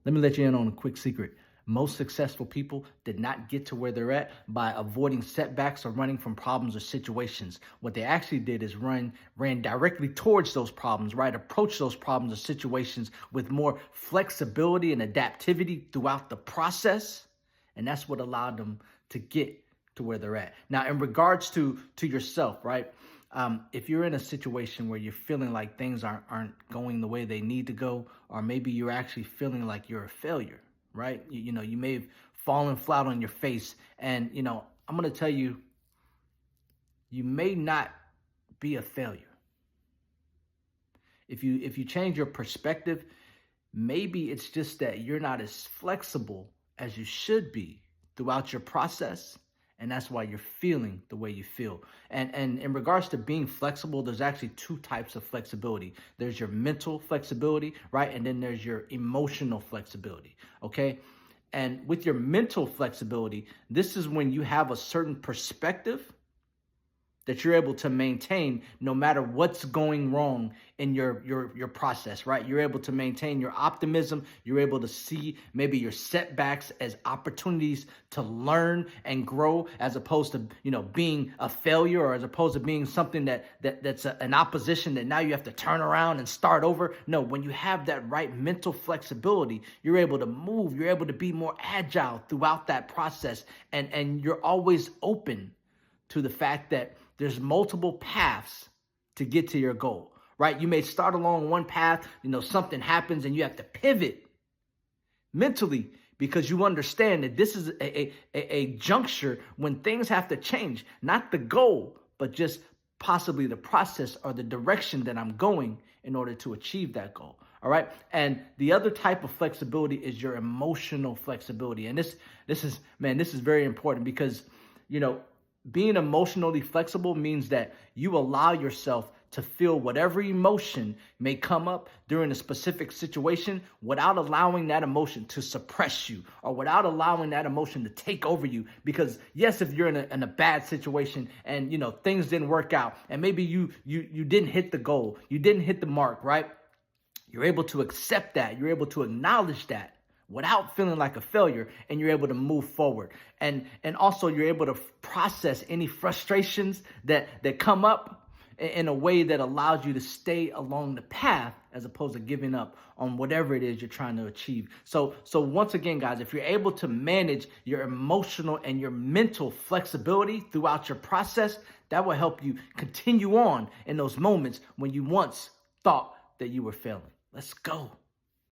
Let me let you in on a quick secret. Most successful people did not get to where they're at by avoiding setbacks or running from problems or situations. What they actually did is ran directly towards those problems, right? Approach those problems or situations with more flexibility and adaptivity throughout the process. And that's what allowed them to get to where they're at. Now, in regards to yourself, right? If you're in a situation where you're feeling like things aren't going the way they need to go, or maybe you're actually feeling like you're a failure, right? You may have fallen flat on your face, and I'm gonna tell you, you may not be a failure. If you change your perspective, maybe it's just that you're not as flexible as you should be throughout your process. And that's why you're feeling the way you feel. And in regards to being flexible, there's actually two types of flexibility. There's your mental flexibility, right? And then there's your emotional flexibility, okay? And with your mental flexibility, this is when you have a certain perspective that you're able to maintain no matter what's going wrong in your process, right? You're able to maintain your optimism. You're able to see maybe your setbacks as opportunities to learn and grow, as opposed to being a failure, or as opposed to being something that's an opposition that now you have to turn around and start over. No, when you have that right mental flexibility, you're able to move. You're able to be more agile throughout that process, and you're always open to the fact that there's multiple paths to get to your goal, right? You may start along one path, something happens and you have to pivot mentally, because you understand that this is a juncture when things have to change, not the goal, but just possibly the process or the direction that I'm going in order to achieve that goal. All right. And the other type of flexibility is your emotional flexibility. And this is very important, because, being emotionally flexible means that you allow yourself to feel whatever emotion may come up during a specific situation without allowing that emotion to suppress you, or without allowing that emotion to take over you. Because yes, if you're in a bad situation and things didn't work out, and maybe you didn't hit the goal, you didn't hit the mark, right? You're able to accept that. You're able to acknowledge that without feeling like a failure, and you're able to move forward. And also you're able to process any frustrations that come up in a way that allows you to stay along the path, as opposed to giving up on whatever it is you're trying to achieve. So once again, guys, if you're able to manage your emotional and your mental flexibility throughout your process, that will help you continue on in those moments when you once thought that you were failing. Let's go.